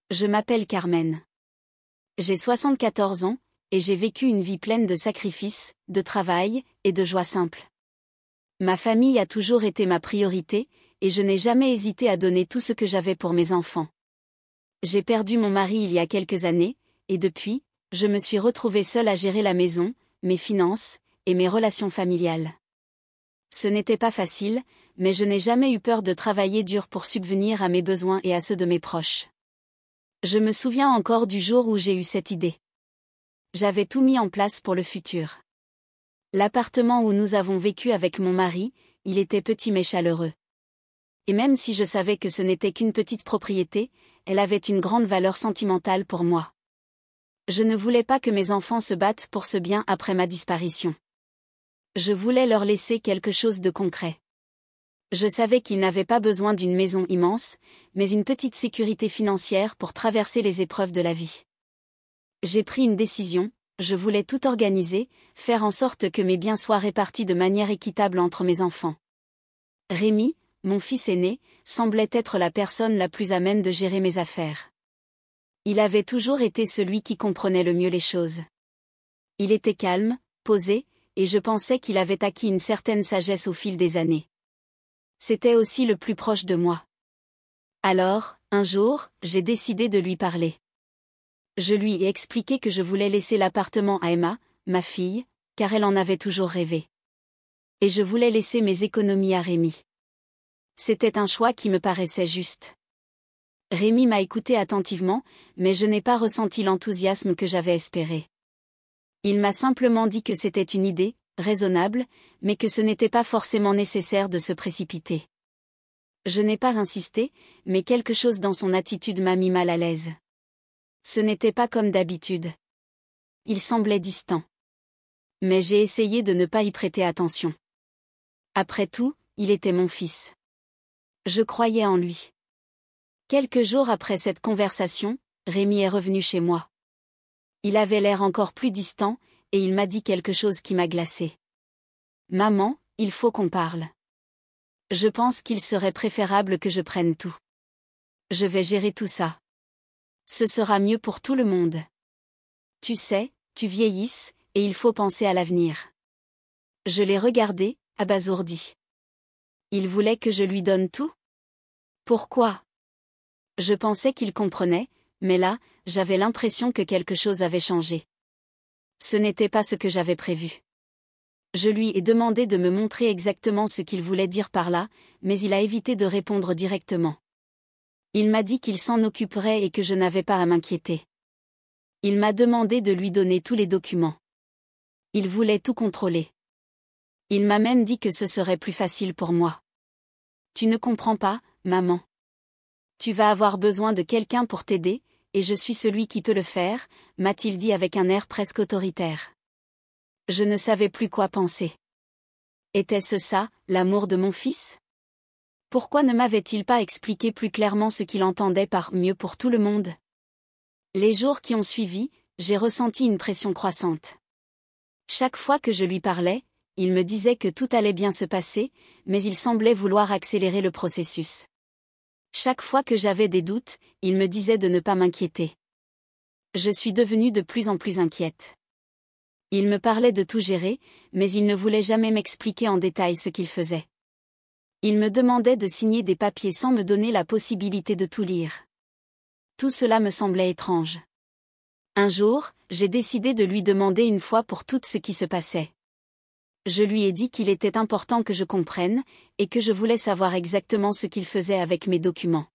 Je m'appelle Carmen. J'ai 74 ans, et j'ai vécu une vie pleine de sacrifices, de travail, et de joie simple. Ma famille a toujours été ma priorité, et je n'ai jamais hésité à donner tout ce que j'avais pour mes enfants. J'ai perdu mon mari il y a quelques années, et depuis, je me suis retrouvée seule à gérer la maison, mes finances, et mes relations familiales. Ce n'était pas facile, mais je n'ai jamais eu peur de travailler dur pour subvenir à mes besoins et à ceux de mes proches. Je me souviens encore du jour où j'ai eu cette idée. J'avais tout mis en place pour le futur. L'appartement où nous avons vécu avec mon mari, il était petit mais chaleureux. Et même si je savais que ce n'était qu'une petite propriété, elle avait une grande valeur sentimentale pour moi. Je ne voulais pas que mes enfants se battent pour ce bien après ma disparition. Je voulais leur laisser quelque chose de concret. Je savais qu'ils n'avaient pas besoin d'une maison immense, mais une petite sécurité financière pour traverser les épreuves de la vie. J'ai pris une décision, je voulais tout organiser, faire en sorte que mes biens soient répartis de manière équitable entre mes enfants. Rémi, mon fils aîné, semblait être la personne la plus à même de gérer mes affaires. Il avait toujours été celui qui comprenait le mieux les choses. Il était calme, posé, et je pensais qu'il avait acquis une certaine sagesse au fil des années. C'était aussi le plus proche de moi. Alors, un jour, j'ai décidé de lui parler. Je lui ai expliqué que je voulais laisser l'appartement à Emma, ma fille, car elle en avait toujours rêvé. Et je voulais laisser mes économies à Rémi. C'était un choix qui me paraissait juste. Rémi m'a écouté attentivement, mais je n'ai pas ressenti l'enthousiasme que j'avais espéré. Il m'a simplement dit que c'était une idée, raisonnable, mais que ce n'était pas forcément nécessaire de se précipiter. Je n'ai pas insisté, mais quelque chose dans son attitude m'a mis mal à l'aise. Ce n'était pas comme d'habitude. Il semblait distant. Mais j'ai essayé de ne pas y prêter attention. Après tout, il était mon fils. Je croyais en lui. Quelques jours après cette conversation, Rémi est revenu chez moi. Il avait l'air encore plus distant, et il m'a dit quelque chose qui m'a glacée. « Maman, il faut qu'on parle. Je pense qu'il serait préférable que je prenne tout. Je vais gérer tout ça. Ce sera mieux pour tout le monde. Tu sais, tu vieillisses, et il faut penser à l'avenir. » Je l'ai regardé, abasourdi. Il voulait que je lui donne tout? Pourquoi? Je pensais qu'il comprenait, mais là, j'avais l'impression que quelque chose avait changé. Ce n'était pas ce que j'avais prévu. Je lui ai demandé de me montrer exactement ce qu'il voulait dire par là, mais il a évité de répondre directement. Il m'a dit qu'il s'en occuperait et que je n'avais pas à m'inquiéter. Il m'a demandé de lui donner tous les documents. Il voulait tout contrôler. Il m'a même dit que ce serait plus facile pour moi. Tu ne comprends pas, maman. Tu vas avoir besoin de quelqu'un pour t'aider, et je suis celui qui peut le faire, m'a-t-il dit avec un air presque autoritaire. Je ne savais plus quoi penser. Était-ce ça, l'amour de mon fils? Pourquoi ne m'avait-il pas expliqué plus clairement ce qu'il entendait par « mieux pour tout le monde » ? Les jours qui ont suivi, j'ai ressenti une pression croissante. Chaque fois que je lui parlais, il me disait que tout allait bien se passer, mais il semblait vouloir accélérer le processus. Chaque fois que j'avais des doutes, il me disait de ne pas m'inquiéter. Je suis devenue de plus en plus inquiète. Il me parlait de tout gérer, mais il ne voulait jamais m'expliquer en détail ce qu'il faisait. Il me demandait de signer des papiers sans me donner la possibilité de tout lire. Tout cela me semblait étrange. Un jour, j'ai décidé de lui demander une fois pour toutes ce qui se passait. Je lui ai dit qu'il était important que je comprenne, et que je voulais savoir exactement ce qu'il faisait avec mes documents.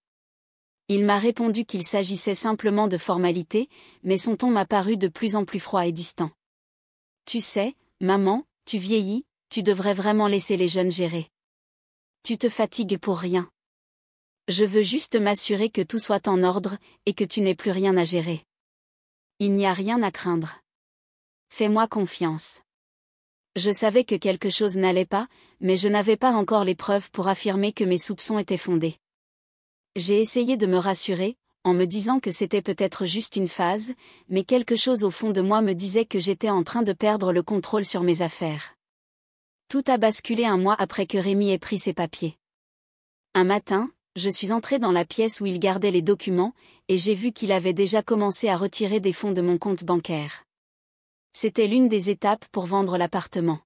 Il m'a répondu qu'il s'agissait simplement de formalités, mais son ton m'a paru de plus en plus froid et distant. Tu sais, maman, tu vieillis, tu devrais vraiment laisser les jeunes gérer. Tu te fatigues pour rien. Je veux juste m'assurer que tout soit en ordre, et que tu n'aies plus rien à gérer. Il n'y a rien à craindre. Fais-moi confiance. Je savais que quelque chose n'allait pas, mais je n'avais pas encore les preuves pour affirmer que mes soupçons étaient fondés. J'ai essayé de me rassurer, en me disant que c'était peut-être juste une phase, mais quelque chose au fond de moi me disait que j'étais en train de perdre le contrôle sur mes affaires. Tout a basculé un mois après que Rémi ait pris ses papiers. Un matin, Je suis entrée dans la pièce où il gardait les documents, et j'ai vu qu'il avait déjà commencé à retirer des fonds de mon compte bancaire. C'était l'une des étapes pour vendre l'appartement.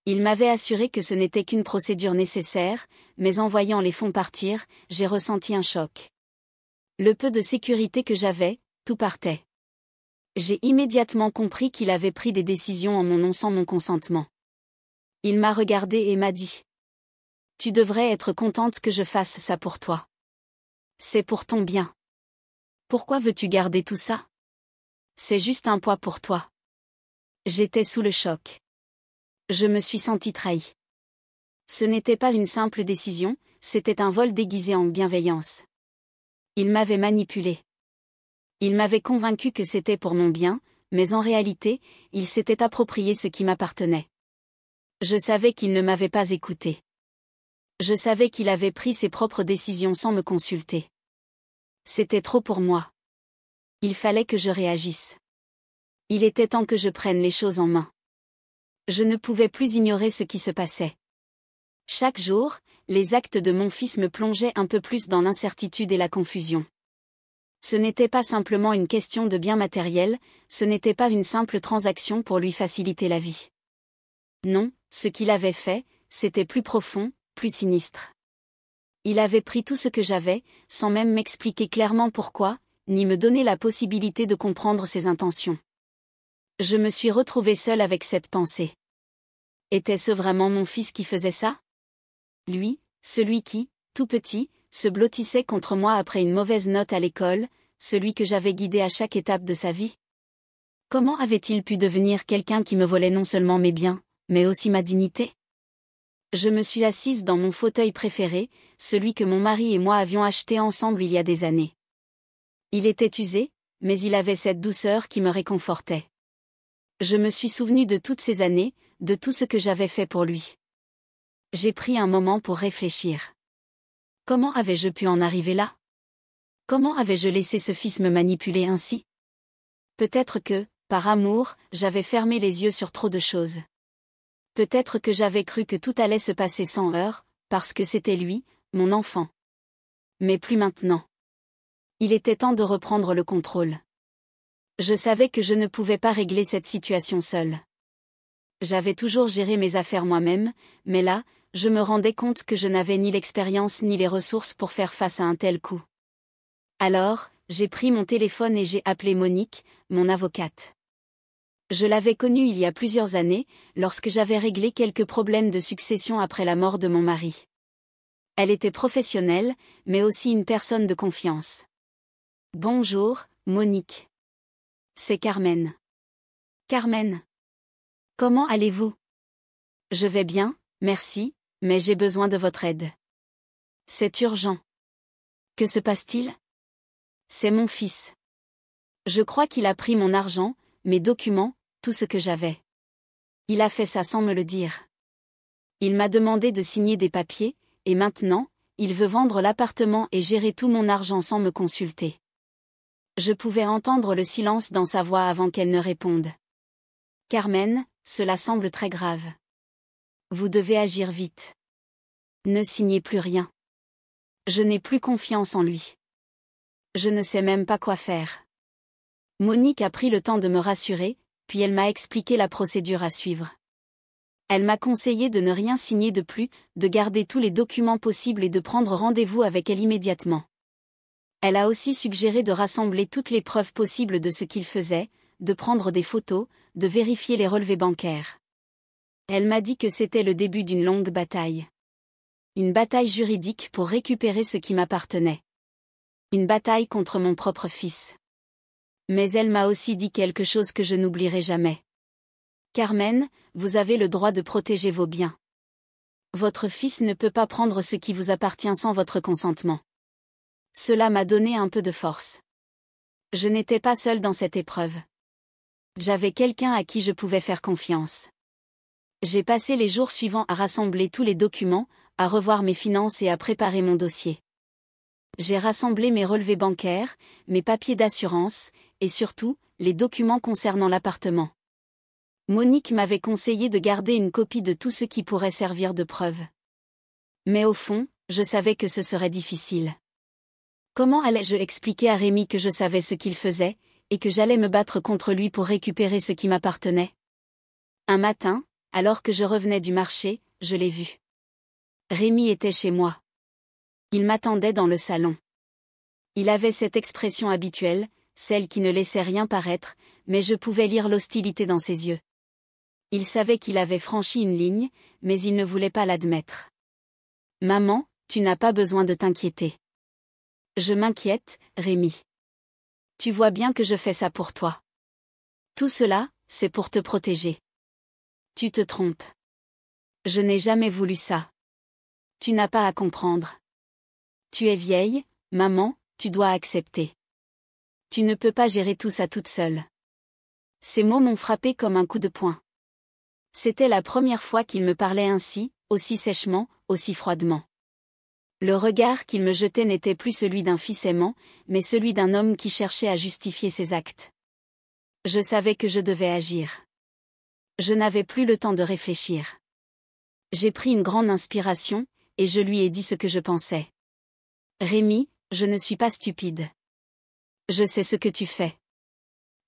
Il m'avait assuré que ce n'était qu'une procédure nécessaire, mais en voyant les fonds partir, j'ai ressenti un choc. Le peu de sécurité que j'avais, tout partait. J'ai immédiatement compris qu'il avait pris des décisions en mon nom sans mon consentement. Il m'a regardée et m'a dit : « Tu devrais être contente que je fasse ça pour toi. C'est pour ton bien. Pourquoi veux-tu garder tout ça ? C'est juste un poids pour toi. » J'étais sous le choc. Je me suis sentie trahie. Ce n'était pas une simple décision, c'était un vol déguisé en bienveillance. Il m'avait manipulée. Il m'avait convaincu que c'était pour mon bien, mais en réalité, il s'était approprié ce qui m'appartenait. Je savais qu'il ne m'avait pas écoutée. Je savais qu'il avait pris ses propres décisions sans me consulter. C'était trop pour moi. Il fallait que je réagisse. Il était temps que je prenne les choses en main. Je ne pouvais plus ignorer ce qui se passait. Chaque jour, les actes de mon fils me plongeaient un peu plus dans l'incertitude et la confusion. Ce n'était pas simplement une question de biens matériels, ce n'était pas une simple transaction pour lui faciliter la vie. Non, ce qu'il avait fait, c'était plus profond, plus sinistre. Il avait pris tout ce que j'avais, sans même m'expliquer clairement pourquoi, ni me donner la possibilité de comprendre ses intentions. Je me suis retrouvée seule avec cette pensée. Était-ce vraiment mon fils qui faisait ça ? Lui, celui qui, tout petit, se blottissait contre moi après une mauvaise note à l'école, celui que j'avais guidé à chaque étape de sa vie ? Comment avait-il pu devenir quelqu'un qui me volait non seulement mes biens, mais aussi ma dignité ? Je me suis assise dans mon fauteuil préféré, celui que mon mari et moi avions acheté ensemble il y a des années. Il était usé, mais il avait cette douceur qui me réconfortait. Je me suis souvenue de toutes ces années, de tout ce que j'avais fait pour lui. J'ai pris un moment pour réfléchir. Comment avais-je pu en arriver là ? Comment avais-je laissé ce fils me manipuler ainsi ? Peut-être que, par amour, j'avais fermé les yeux sur trop de choses. Peut-être que j'avais cru que tout allait se passer sans heurts, parce que c'était lui, mon enfant. Mais plus maintenant. Il était temps de reprendre le contrôle. Je savais que je ne pouvais pas régler cette situation seule. J'avais toujours géré mes affaires moi-même, mais là, je me rendais compte que je n'avais ni l'expérience ni les ressources pour faire face à un tel coup. Alors, j'ai pris mon téléphone et j'ai appelé Monique, mon avocate. Je l'avais connue il y a plusieurs années, lorsque j'avais réglé quelques problèmes de succession après la mort de mon mari. Elle était professionnelle, mais aussi une personne de confiance. « Bonjour, Monique. C'est Carmen. »« Carmen. Comment allez-vous ? » ?»« Je vais bien, merci, mais j'ai besoin de votre aide. »« C'est urgent. »« Que se passe-t-il ? » ?»« C'est mon fils. Je crois qu'il a pris mon argent, mes documents, tout ce que j'avais. Il a fait ça sans me le dire. Il m'a demandé de signer des papiers, et maintenant, il veut vendre l'appartement et gérer tout mon argent sans me consulter. Je pouvais entendre le silence dans sa voix avant qu'elle ne réponde. « Carmen, cela semble très grave. Vous devez agir vite. Ne signez plus rien. Je n'ai plus confiance en lui. Je ne sais même pas quoi faire. » Monique a pris le temps de me rassurer, puis elle m'a expliqué la procédure à suivre. Elle m'a conseillé de ne rien signer de plus, de garder tous les documents possibles et de prendre rendez-vous avec elle immédiatement. Elle a aussi suggéré de rassembler toutes les preuves possibles de ce qu'il faisait, de prendre des photos, de vérifier les relevés bancaires. Elle m'a dit que c'était le début d'une longue bataille. Une bataille juridique pour récupérer ce qui m'appartenait. Une bataille contre mon propre fils. Mais elle m'a aussi dit quelque chose que je n'oublierai jamais. « Carmen, vous avez le droit de protéger vos biens. Votre fils ne peut pas prendre ce qui vous appartient sans votre consentement. » Cela m'a donné un peu de force. Je n'étais pas seule dans cette épreuve. J'avais quelqu'un à qui je pouvais faire confiance. J'ai passé les jours suivants à rassembler tous les documents, à revoir mes finances et à préparer mon dossier. J'ai rassemblé mes relevés bancaires, mes papiers d'assurance, et surtout, les documents concernant l'appartement. Monique m'avait conseillé de garder une copie de tout ce qui pourrait servir de preuve. Mais au fond, je savais que ce serait difficile. Comment allais-je expliquer à Rémi que je savais ce qu'il faisait, et que j'allais me battre contre lui pour récupérer ce qui m'appartenait? Un matin, alors que je revenais du marché, je l'ai vu. Rémi était chez moi. Il m'attendait dans le salon. Il avait cette expression habituelle, celle qui ne laissait rien paraître, mais je pouvais lire l'hostilité dans ses yeux. Il savait qu'il avait franchi une ligne, mais il ne voulait pas l'admettre. « Maman, tu n'as pas besoin de t'inquiéter. » « Je m'inquiète, Rémi. Tu vois bien que je fais ça pour toi. Tout cela, c'est pour te protéger. » « Tu te trompes. Je n'ai jamais voulu ça. Tu n'as pas à comprendre. Tu es vieille, maman, tu dois accepter. Tu ne peux pas gérer tout ça toute seule. » Ces mots m'ont frappé comme un coup de poing. C'était la première fois qu'il me parlait ainsi, aussi sèchement, aussi froidement. Le regard qu'il me jetait n'était plus celui d'un fils aimant, mais celui d'un homme qui cherchait à justifier ses actes. Je savais que je devais agir. Je n'avais plus le temps de réfléchir. J'ai pris une grande inspiration, et je lui ai dit ce que je pensais. « Rémi, je ne suis pas stupide. Je sais ce que tu fais.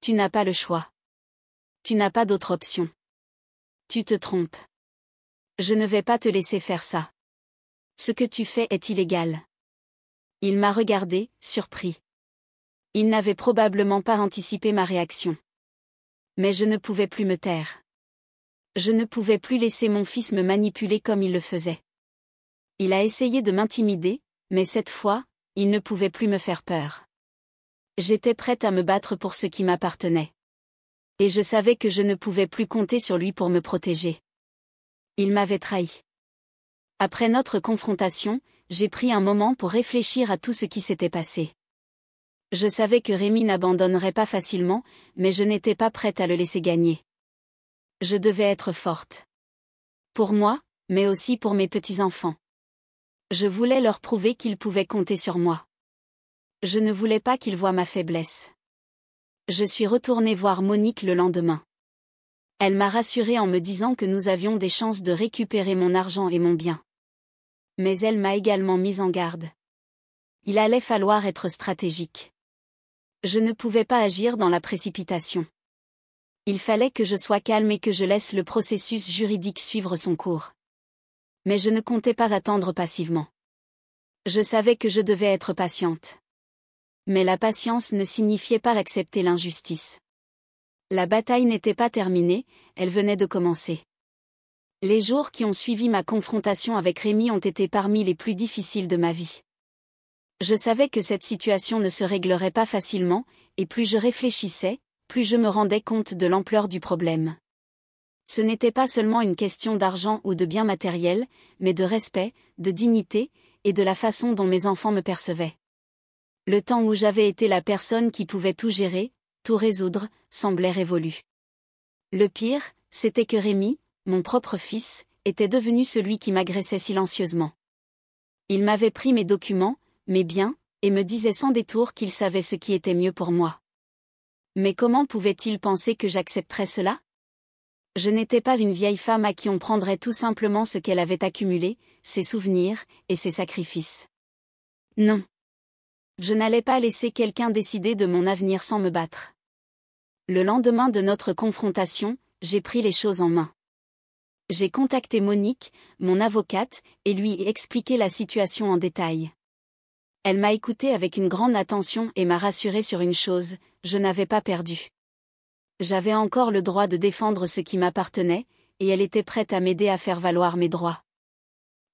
Tu n'as pas le choix. Tu n'as pas d'autre option. Tu te trompes. Je ne vais pas te laisser faire ça. Ce que tu fais est illégal. » Il m'a regardé, surpris. Il n'avait probablement pas anticipé ma réaction. Mais je ne pouvais plus me taire. Je ne pouvais plus laisser mon fils me manipuler comme il le faisait. Il a essayé de m'intimider, mais cette fois, il ne pouvait plus me faire peur. J'étais prête à me battre pour ce qui m'appartenait. Et je savais que je ne pouvais plus compter sur lui pour me protéger. Il m'avait trahi. Après notre confrontation, j'ai pris un moment pour réfléchir à tout ce qui s'était passé. Je savais que Rémi n'abandonnerait pas facilement, mais je n'étais pas prête à le laisser gagner. Je devais être forte. Pour moi, mais aussi pour mes petits-enfants. Je voulais leur prouver qu'ils pouvaient compter sur moi. Je ne voulais pas qu'ils voient ma faiblesse. Je suis retournée voir Monique le lendemain. Elle m'a rassurée en me disant que nous avions des chances de récupérer mon argent et mon bien. Mais elle m'a également mise en garde. Il allait falloir être stratégique. Je ne pouvais pas agir dans la précipitation. Il fallait que je sois calme et que je laisse le processus juridique suivre son cours. Mais je ne comptais pas attendre passivement. Je savais que je devais être patiente. Mais la patience ne signifiait pas accepter l'injustice. La bataille n'était pas terminée, elle venait de commencer. Les jours qui ont suivi ma confrontation avec Rémi ont été parmi les plus difficiles de ma vie. Je savais que cette situation ne se réglerait pas facilement, et plus je réfléchissais, plus je me rendais compte de l'ampleur du problème. Ce n'était pas seulement une question d'argent ou de biens matériels, mais de respect, de dignité, et de la façon dont mes enfants me percevaient. Le temps où j'avais été la personne qui pouvait tout gérer, tout résoudre, semblait révolu. Le pire, c'était que Rémi, mon propre fils, était devenu celui qui m'agressait silencieusement. Il m'avait pris mes documents, mes biens, et me disait sans détour qu'il savait ce qui était mieux pour moi. Mais comment pouvait-il penser que j'accepterais cela? Je n'étais pas une vieille femme à qui on prendrait tout simplement ce qu'elle avait accumulé, ses souvenirs, et ses sacrifices. Non. Je n'allais pas laisser quelqu'un décider de mon avenir sans me battre. Le lendemain de notre confrontation, j'ai pris les choses en main. J'ai contacté Monique, mon avocate, et lui ai expliqué la situation en détail. Elle m'a écouté avec une grande attention et m'a rassuré sur une chose, je n'avais pas perdu. J'avais encore le droit de défendre ce qui m'appartenait, et elle était prête à m'aider à faire valoir mes droits.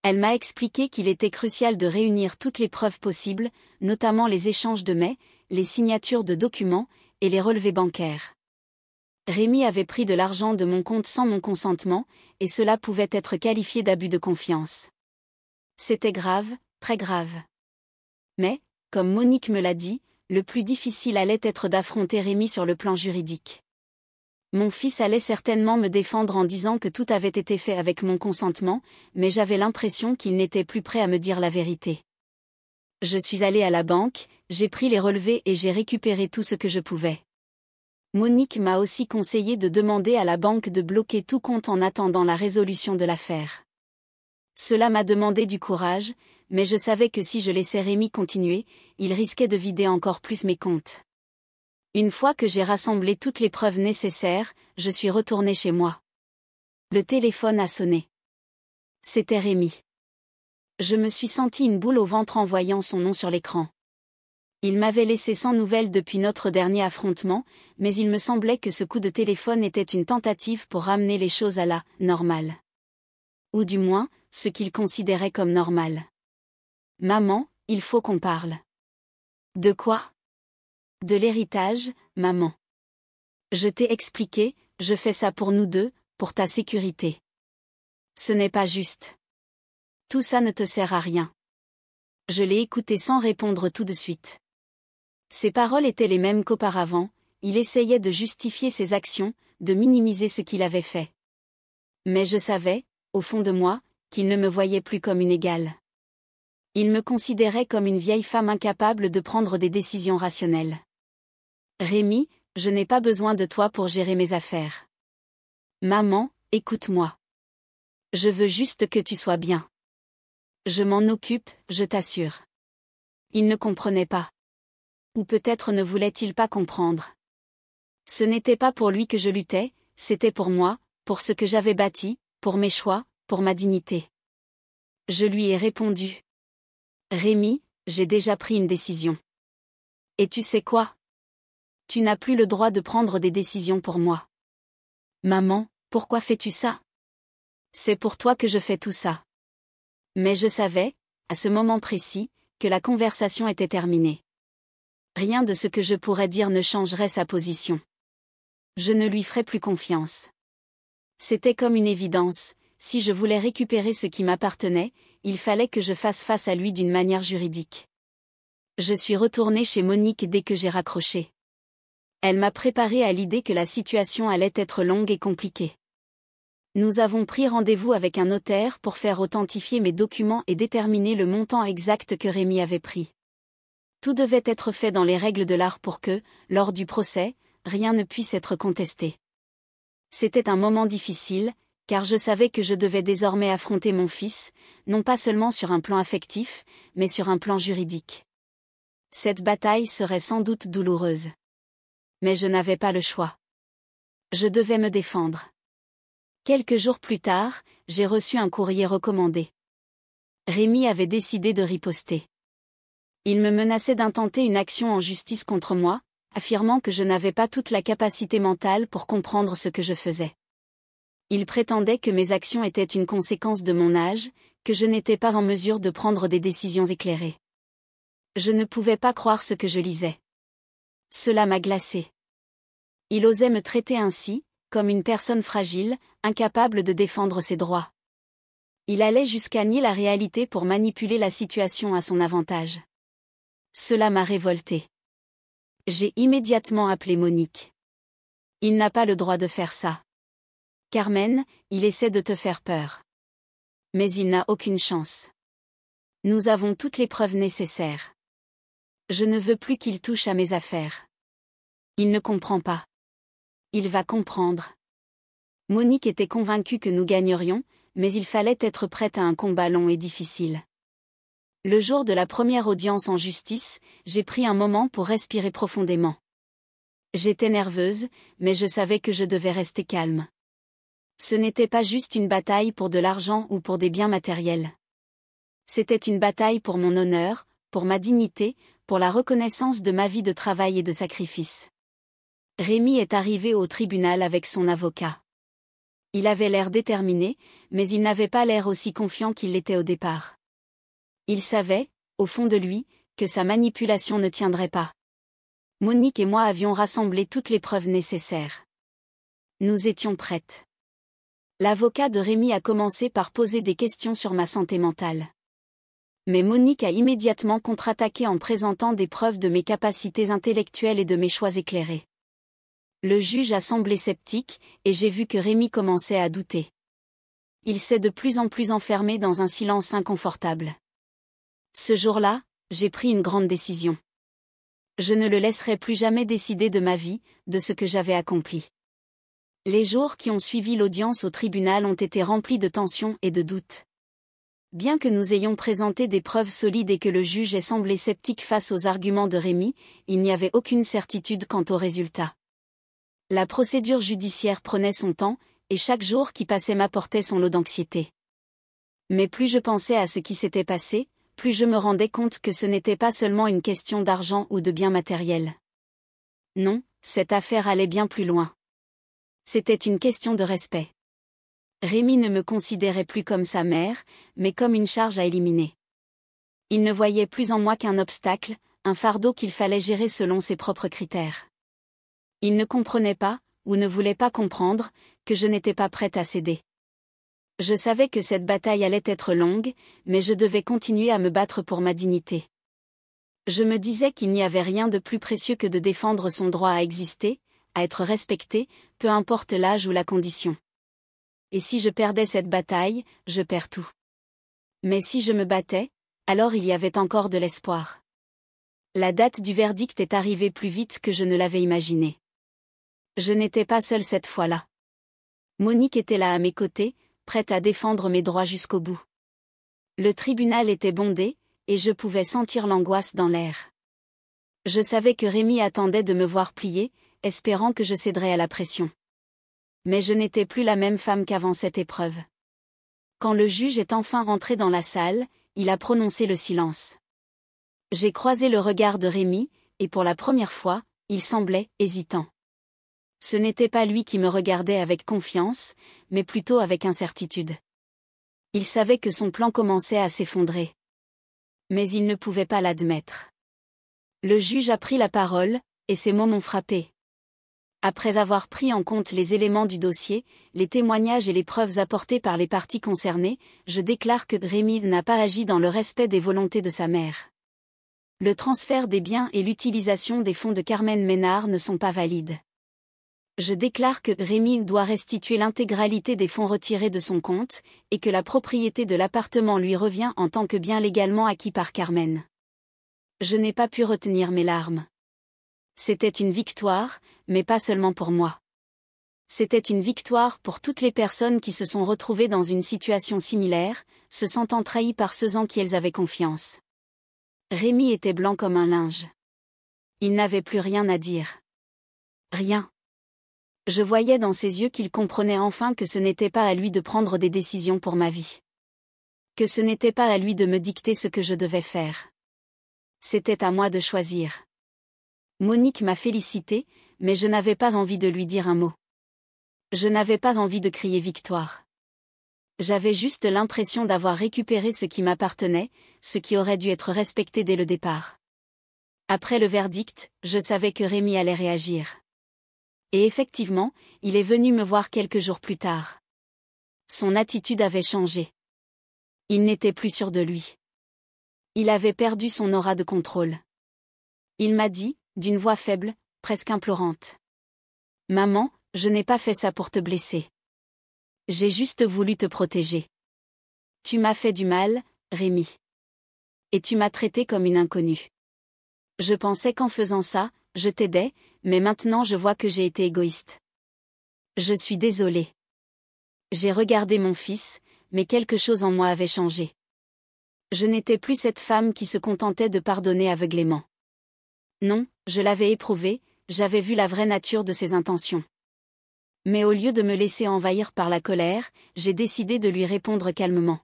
Elle m'a expliqué qu'il était crucial de réunir toutes les preuves possibles, notamment les échanges de mails, les signatures de documents, et les relevés bancaires. Rémi avait pris de l'argent de mon compte sans mon consentement, et cela pouvait être qualifié d'abus de confiance. C'était grave, très grave. Mais, comme Monique me l'a dit, le plus difficile allait être d'affronter Rémi sur le plan juridique. Mon fils allait certainement me défendre en disant que tout avait été fait avec mon consentement, mais j'avais l'impression qu'il n'était plus prêt à me dire la vérité. Je suis allée à la banque, j'ai pris les relevés et j'ai récupéré tout ce que je pouvais. Monique m'a aussi conseillé de demander à la banque de bloquer tout compte en attendant la résolution de l'affaire. Cela m'a demandé du courage, mais je savais que si je laissais Rémi continuer, il risquait de vider encore plus mes comptes. Une fois que j'ai rassemblé toutes les preuves nécessaires, je suis retournée chez moi. Le téléphone a sonné. C'était Rémi. Je me suis senti une boule au ventre en voyant son nom sur l'écran. Il m'avait laissé sans nouvelles depuis notre dernier affrontement, mais il me semblait que ce coup de téléphone était une tentative pour ramener les choses à la « normale ». Ou du moins, ce qu'il considérait comme normal. « Maman, il faut qu'on parle. » « De quoi ? » ? « De l'héritage, maman. Je t'ai expliqué, je fais ça pour nous deux, pour ta sécurité. Ce n'est pas juste. Tout ça ne te sert à rien. Je l'ai écouté sans répondre tout de suite. Ses paroles étaient les mêmes qu'auparavant, il essayait de justifier ses actions, de minimiser ce qu'il avait fait. Mais je savais, au fond de moi, qu'il ne me voyait plus comme une égale. Il me considérait comme une vieille femme incapable de prendre des décisions rationnelles. Rémi, je n'ai pas besoin de toi pour gérer mes affaires. Maman, écoute-moi. Je veux juste que tu sois bien. Je m'en occupe, je t'assure. Il ne comprenait pas. Ou peut-être ne voulait-il pas comprendre. Ce n'était pas pour lui que je luttais, c'était pour moi, pour ce que j'avais bâti, pour mes choix, pour ma dignité. Je lui ai répondu. Rémi, j'ai déjà pris une décision. Et tu sais quoi ? Tu n'as plus le droit de prendre des décisions pour moi. Maman, pourquoi fais-tu ça ? C'est pour toi que je fais tout ça. Mais je savais, à ce moment précis, que la conversation était terminée. Rien de ce que je pourrais dire ne changerait sa position. Je ne lui ferais plus confiance. C'était comme une évidence, si je voulais récupérer ce qui m'appartenait, il fallait que je fasse face à lui d'une manière juridique. Je suis retournée chez Monique dès que j'ai raccroché. Elle m'a préparé à l'idée que la situation allait être longue et compliquée. Nous avons pris rendez-vous avec un notaire pour faire authentifier mes documents et déterminer le montant exact que Rémi avait pris. Tout devait être fait dans les règles de l'art pour que, lors du procès, rien ne puisse être contesté. C'était un moment difficile, car je savais que je devais désormais affronter mon fils, non pas seulement sur un plan affectif, mais sur un plan juridique. Cette bataille serait sans doute douloureuse. Mais je n'avais pas le choix. Je devais me défendre. Quelques jours plus tard, j'ai reçu un courrier recommandé. Rémi avait décidé de riposter. Il me menaçait d'intenter une action en justice contre moi, affirmant que je n'avais pas toute la capacité mentale pour comprendre ce que je faisais. Il prétendait que mes actions étaient une conséquence de mon âge, que je n'étais pas en mesure de prendre des décisions éclairées. Je ne pouvais pas croire ce que je lisais. Cela m'a glacée. Il osait me traiter ainsi, comme une personne fragile, incapable de défendre ses droits. Il allait jusqu'à nier la réalité pour manipuler la situation à son avantage. Cela m'a révoltée. J'ai immédiatement appelé Monique. Il n'a pas le droit de faire ça. Carmen, il essaie de te faire peur. Mais il n'a aucune chance. Nous avons toutes les preuves nécessaires. Je ne veux plus qu'il touche à mes affaires. Il ne comprend pas. Il va comprendre. Monique était convaincue que nous gagnerions, mais il fallait être prête à un combat long et difficile. Le jour de la première audience en justice, j'ai pris un moment pour respirer profondément. J'étais nerveuse, mais je savais que je devais rester calme. Ce n'était pas juste une bataille pour de l'argent ou pour des biens matériels. C'était une bataille pour mon honneur, pour ma dignité, pour la reconnaissance de ma vie de travail et de sacrifice. Rémi est arrivé au tribunal avec son avocat. Il avait l'air déterminé, mais il n'avait pas l'air aussi confiant qu'il l'était au départ. Il savait, au fond de lui, que sa manipulation ne tiendrait pas. Monique et moi avions rassemblé toutes les preuves nécessaires. Nous étions prêtes. L'avocat de Rémi a commencé par poser des questions sur ma santé mentale. Mais Monique a immédiatement contre-attaqué en présentant des preuves de mes capacités intellectuelles et de mes choix éclairés. Le juge a semblé sceptique, et j'ai vu que Rémi commençait à douter. Il s'est de plus en plus enfermé dans un silence inconfortable. Ce jour-là, j'ai pris une grande décision. Je ne le laisserai plus jamais décider de ma vie, de ce que j'avais accompli. Les jours qui ont suivi l'audience au tribunal ont été remplis de tensions et de doutes. Bien que nous ayons présenté des preuves solides et que le juge ait semblé sceptique face aux arguments de Rémi, il n'y avait aucune certitude quant au résultat. La procédure judiciaire prenait son temps, et chaque jour qui passait m'apportait son lot d'anxiété. Mais plus je pensais à ce qui s'était passé, plus je me rendais compte que ce n'était pas seulement une question d'argent ou de biens matériels. Non, cette affaire allait bien plus loin. C'était une question de respect. Rémi ne me considérait plus comme sa mère, mais comme une charge à éliminer. Il ne voyait plus en moi qu'un obstacle, un fardeau qu'il fallait gérer selon ses propres critères. Il ne comprenait pas, ou ne voulait pas comprendre, que je n'étais pas prête à céder. Je savais que cette bataille allait être longue, mais je devais continuer à me battre pour ma dignité. Je me disais qu'il n'y avait rien de plus précieux que de défendre son droit à exister, à être respecté, peu importe l'âge ou la condition. Et si je perdais cette bataille, je perds tout. Mais si je me battais, alors il y avait encore de l'espoir. La date du verdict est arrivée plus vite que je ne l'avais imaginé. Je n'étais pas seule cette fois-là. Monique était là à mes côtés, prête à défendre mes droits jusqu'au bout. Le tribunal était bondé, et je pouvais sentir l'angoisse dans l'air. Je savais que Rémi attendait de me voir plier, espérant que je céderais à la pression. Mais je n'étais plus la même femme qu'avant cette épreuve. Quand le juge est enfin rentré dans la salle, il a prononcé le silence. J'ai croisé le regard de Rémi, et pour la première fois, il semblait hésitant. Ce n'était pas lui qui me regardait avec confiance, mais plutôt avec incertitude. Il savait que son plan commençait à s'effondrer. Mais il ne pouvait pas l'admettre. Le juge a pris la parole, et ces mots m'ont frappé. Après avoir pris en compte les éléments du dossier, les témoignages et les preuves apportées par les parties concernées, je déclare que Rémi n'a pas agi dans le respect des volontés de sa mère. Le transfert des biens et l'utilisation des fonds de Carmen Ménard ne sont pas valides. Je déclare que Rémi doit restituer l'intégralité des fonds retirés de son compte, et que la propriété de l'appartement lui revient en tant que bien légalement acquis par Carmen. Je n'ai pas pu retenir mes larmes. C'était une victoire, mais pas seulement pour moi. C'était une victoire pour toutes les personnes qui se sont retrouvées dans une situation similaire, se sentant trahies par ceux en qui elles avaient confiance. Rémi était blanc comme un linge. Il n'avait plus rien à dire. Rien. Je voyais dans ses yeux qu'il comprenait enfin que ce n'était pas à lui de prendre des décisions pour ma vie. Que ce n'était pas à lui de me dicter ce que je devais faire. C'était à moi de choisir. Monique m'a félicité, mais je n'avais pas envie de lui dire un mot. Je n'avais pas envie de crier victoire. J'avais juste l'impression d'avoir récupéré ce qui m'appartenait, ce qui aurait dû être respecté dès le départ. Après le verdict, je savais que Rémi allait réagir. Et effectivement, il est venu me voir quelques jours plus tard. Son attitude avait changé. Il n'était plus sûr de lui. Il avait perdu son aura de contrôle. Il m'a dit, d'une voix faible, presque implorante. « Maman, je n'ai pas fait ça pour te blesser. J'ai juste voulu te protéger. Tu m'as fait du mal, Rémi. Et tu m'as traité comme une inconnue. Je pensais qu'en faisant ça, je t'aidais, mais maintenant je vois que j'ai été égoïste. Je suis désolée. » J'ai regardé mon fils, mais quelque chose en moi avait changé. Je n'étais plus cette femme qui se contentait de pardonner aveuglément. Non, je l'avais éprouvé, j'avais vu la vraie nature de ses intentions. Mais au lieu de me laisser envahir par la colère, j'ai décidé de lui répondre calmement.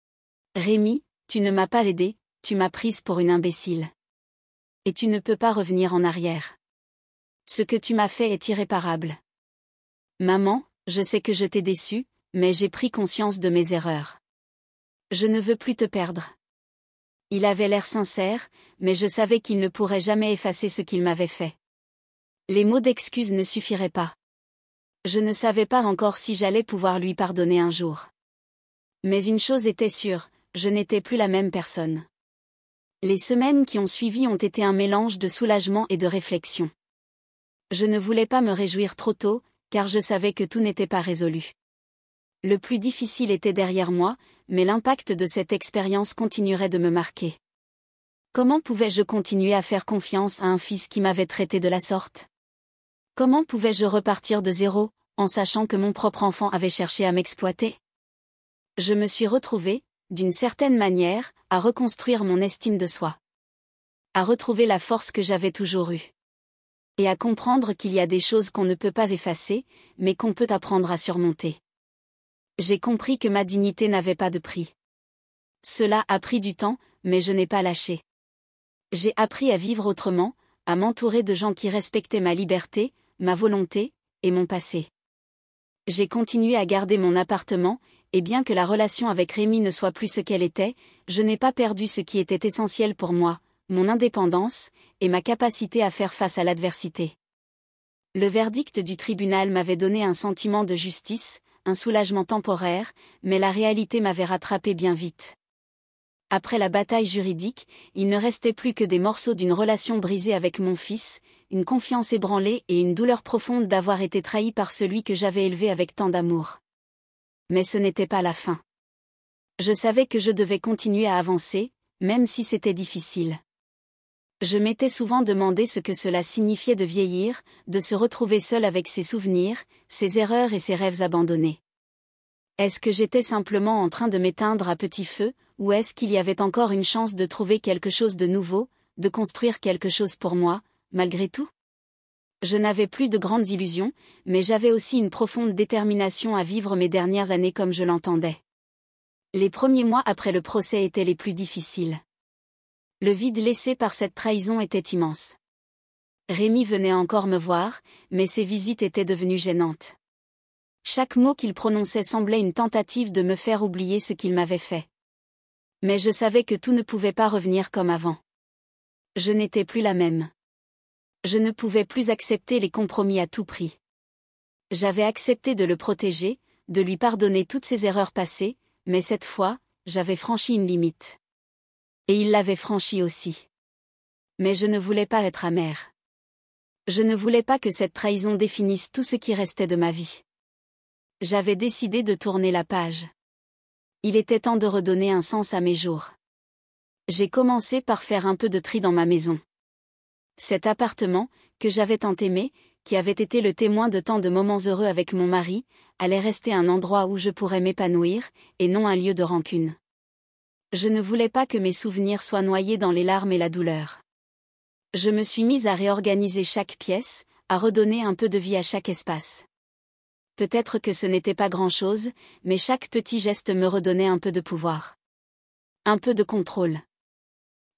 « Rémi, tu ne m'as pas aidé, tu m'as prise pour une imbécile. Et tu ne peux pas revenir en arrière. Ce que tu m'as fait est irréparable. Maman, je sais que je t'ai déçue, mais j'ai pris conscience de mes erreurs. Je ne veux plus te perdre. » Il avait l'air sincère, mais je savais qu'il ne pourrait jamais effacer ce qu'il m'avait fait. Les mots d'excuse ne suffiraient pas. Je ne savais pas encore si j'allais pouvoir lui pardonner un jour. Mais une chose était sûre, je n'étais plus la même personne. Les semaines qui ont suivi ont été un mélange de soulagement et de réflexion. Je ne voulais pas me réjouir trop tôt, car je savais que tout n'était pas résolu. Le plus difficile était derrière moi, mais l'impact de cette expérience continuerait de me marquer. Comment pouvais-je continuer à faire confiance à un fils qui m'avait traité de la sorte? Comment pouvais-je repartir de zéro, en sachant que mon propre enfant avait cherché à m'exploiter? Je me suis retrouvée, d'une certaine manière, à reconstruire mon estime de soi. À retrouver la force que j'avais toujours eue. Et à comprendre qu'il y a des choses qu'on ne peut pas effacer, mais qu'on peut apprendre à surmonter. J'ai compris que ma dignité n'avait pas de prix. Cela a pris du temps, mais je n'ai pas lâché. J'ai appris à vivre autrement, à m'entourer de gens qui respectaient ma liberté, ma volonté, et mon passé. J'ai continué à garder mon appartement, et bien que la relation avec Rémi ne soit plus ce qu'elle était, je n'ai pas perdu ce qui était essentiel pour moi, mon indépendance, et ma capacité à faire face à l'adversité. Le verdict du tribunal m'avait donné un sentiment de justice, un soulagement temporaire, mais la réalité m'avait rattrapé bien vite. Après la bataille juridique, il ne restait plus que des morceaux d'une relation brisée avec mon fils, une confiance ébranlée et une douleur profonde d'avoir été trahi par celui que j'avais élevé avec tant d'amour. Mais ce n'était pas la fin. Je savais que je devais continuer à avancer, même si c'était difficile. Je m'étais souvent demandé ce que cela signifiait de vieillir, de se retrouver seul avec ses souvenirs, ses erreurs et ses rêves abandonnés. Est-ce que j'étais simplement en train de m'éteindre à petit feu, ou est-ce qu'il y avait encore une chance de trouver quelque chose de nouveau, de construire quelque chose pour moi, malgré tout? Je n'avais plus de grandes illusions, mais j'avais aussi une profonde détermination à vivre mes dernières années comme je l'entendais. Les premiers mois après le procès étaient les plus difficiles. Le vide laissé par cette trahison était immense. Rémi venait encore me voir, mais ses visites étaient devenues gênantes. Chaque mot qu'il prononçait semblait une tentative de me faire oublier ce qu'il m'avait fait. Mais je savais que tout ne pouvait pas revenir comme avant. Je n'étais plus la même. Je ne pouvais plus accepter les compromis à tout prix. J'avais accepté de le protéger, de lui pardonner toutes ses erreurs passées, mais cette fois, j'avais franchi une limite. Et il l'avait franchie aussi. Mais je ne voulais pas être amère. Je ne voulais pas que cette trahison définisse tout ce qui restait de ma vie. J'avais décidé de tourner la page. Il était temps de redonner un sens à mes jours. J'ai commencé par faire un peu de tri dans ma maison. Cet appartement, que j'avais tant aimé, qui avait été le témoin de tant de moments heureux avec mon mari, allait rester un endroit où je pourrais m'épanouir, et non un lieu de rancune. Je ne voulais pas que mes souvenirs soient noyés dans les larmes et la douleur. Je me suis mise à réorganiser chaque pièce, à redonner un peu de vie à chaque espace. Peut-être que ce n'était pas grand-chose, mais chaque petit geste me redonnait un peu de pouvoir. Un peu de contrôle.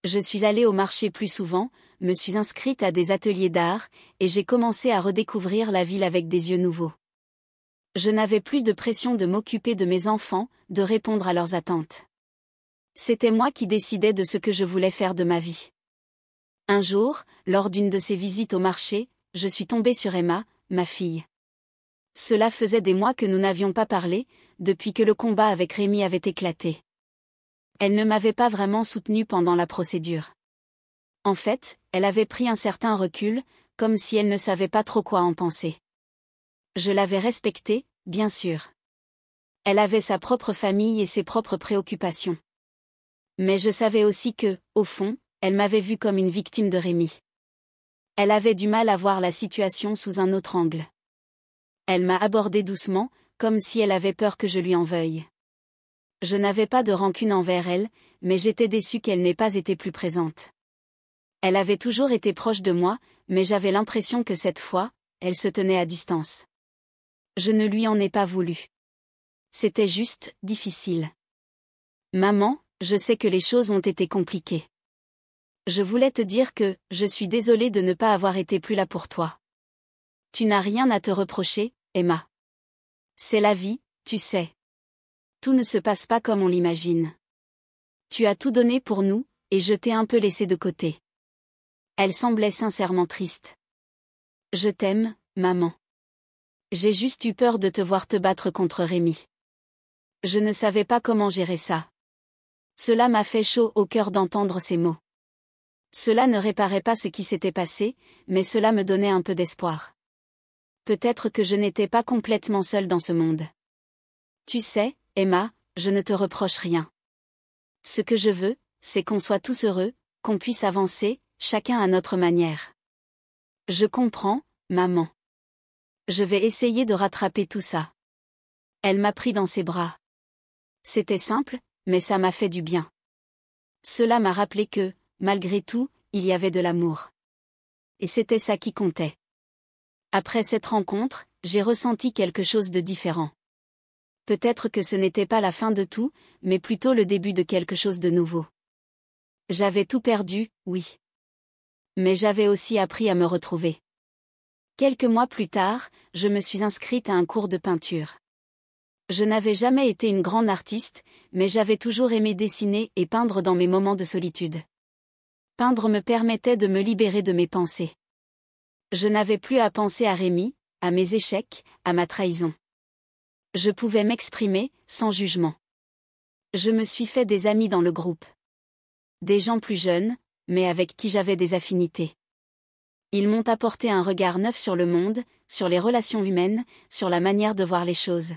Je suis allée au marché plus souvent, me suis inscrite à des ateliers d'art, et j'ai commencé à redécouvrir la ville avec des yeux nouveaux. Je n'avais plus de pression de m'occuper de mes enfants, de répondre à leurs attentes. C'était moi qui décidais de ce que je voulais faire de ma vie. Un jour, lors d'une de ces visites au marché, je suis tombée sur Emma, ma fille. Cela faisait des mois que nous n'avions pas parlé, depuis que le combat avec Rémi avait éclaté. Elle ne m'avait pas vraiment soutenue pendant la procédure. En fait, elle avait pris un certain recul, comme si elle ne savait pas trop quoi en penser. Je l'avais respectée, bien sûr. Elle avait sa propre famille et ses propres préoccupations. Mais je savais aussi que, au fond, elle m'avait vue comme une victime de Rémi. Elle avait du mal à voir la situation sous un autre angle. Elle m'a abordé doucement, comme si elle avait peur que je lui en veuille. Je n'avais pas de rancune envers elle, mais j'étais déçue qu'elle n'ait pas été plus présente. Elle avait toujours été proche de moi, mais j'avais l'impression que cette fois, elle se tenait à distance. Je ne lui en ai pas voulu. C'était juste difficile. Maman, je sais que les choses ont été compliquées. Je voulais te dire que, je suis désolée de ne pas avoir été plus là pour toi. Tu n'as rien à te reprocher, Emma. C'est la vie, tu sais. Tout ne se passe pas comme on l'imagine. Tu as tout donné pour nous, et je t'ai un peu laissé de côté. Elle semblait sincèrement triste. Je t'aime, maman. J'ai juste eu peur de te voir te battre contre Rémi. Je ne savais pas comment gérer ça. Cela m'a fait chaud au cœur d'entendre ces mots. Cela ne réparait pas ce qui s'était passé, mais cela me donnait un peu d'espoir. Peut-être que je n'étais pas complètement seule dans ce monde. Tu sais, Emma, je ne te reproche rien. Ce que je veux, c'est qu'on soit tous heureux, qu'on puisse avancer, chacun à notre manière. Je comprends, maman. Je vais essayer de rattraper tout ça. Elle m'a pris dans ses bras. C'était simple, mais ça m'a fait du bien. Cela m'a rappelé que, malgré tout, il y avait de l'amour. Et c'était ça qui comptait. Après cette rencontre, j'ai ressenti quelque chose de différent. Peut-être que ce n'était pas la fin de tout, mais plutôt le début de quelque chose de nouveau. J'avais tout perdu, oui. Mais j'avais aussi appris à me retrouver. Quelques mois plus tard, je me suis inscrite à un cours de peinture. Je n'avais jamais été une grande artiste, mais j'avais toujours aimé dessiner et peindre dans mes moments de solitude. Peindre me permettait de me libérer de mes pensées. Je n'avais plus à penser à Rémi, à mes échecs, à ma trahison. Je pouvais m'exprimer, sans jugement. Je me suis fait des amis dans le groupe. Des gens plus jeunes, mais avec qui j'avais des affinités. Ils m'ont apporté un regard neuf sur le monde, sur les relations humaines, sur la manière de voir les choses.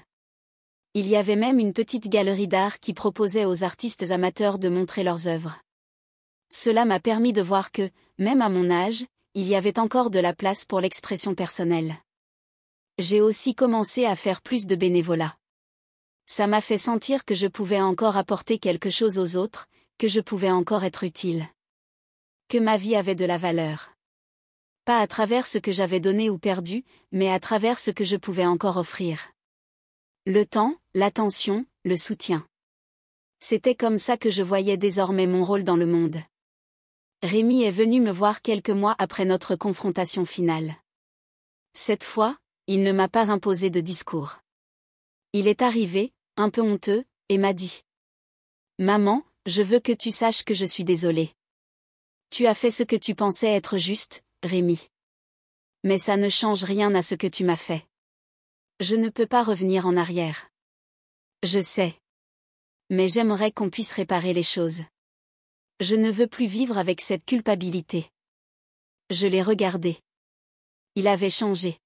Il y avait même une petite galerie d'art qui proposait aux artistes amateurs de montrer leurs œuvres. Cela m'a permis de voir que, même à mon âge, il y avait encore de la place pour l'expression personnelle. J'ai aussi commencé à faire plus de bénévolat. Ça m'a fait sentir que je pouvais encore apporter quelque chose aux autres, que je pouvais encore être utile. Que ma vie avait de la valeur. Pas à travers ce que j'avais donné ou perdu, mais à travers ce que je pouvais encore offrir. Le temps, l'attention, le soutien. C'était comme ça que je voyais désormais mon rôle dans le monde. Rémi est venu me voir quelques mois après notre confrontation finale. Cette fois, il ne m'a pas imposé de discours. Il est arrivé, un peu honteux, et m'a dit : « Maman, je veux que tu saches que je suis désolé. Tu as fait ce que tu pensais être juste, Rémi. Mais ça ne change rien à ce que tu m'as fait. Je ne peux pas revenir en arrière. Je sais. Mais j'aimerais qu'on puisse réparer les choses. Je ne veux plus vivre avec cette culpabilité. » Je l'ai regardé. Il avait changé.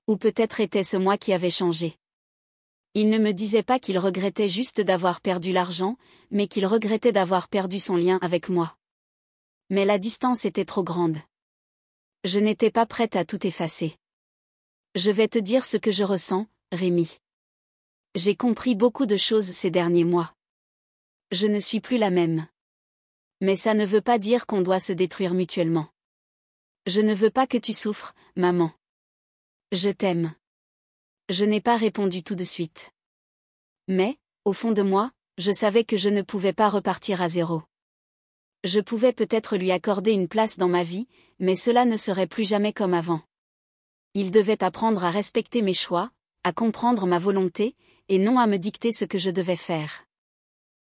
Ou peut-être était-ce moi qui avais changé. Il ne me disait pas qu'il regrettait juste d'avoir perdu l'argent, mais qu'il regrettait d'avoir perdu son lien avec moi. Mais la distance était trop grande. Je n'étais pas prête à tout effacer. Je vais te dire ce que je ressens, Rémi. J'ai compris beaucoup de choses ces derniers mois. Je ne suis plus la même. Mais ça ne veut pas dire qu'on doit se détruire mutuellement. Je ne veux pas que tu souffres, maman. Je t'aime. Je n'ai pas répondu tout de suite. Mais, au fond de moi, je savais que je ne pouvais pas repartir à zéro. Je pouvais peut-être lui accorder une place dans ma vie, mais cela ne serait plus jamais comme avant. Il devait apprendre à respecter mes choix, à comprendre ma volonté, et non à me dicter ce que je devais faire.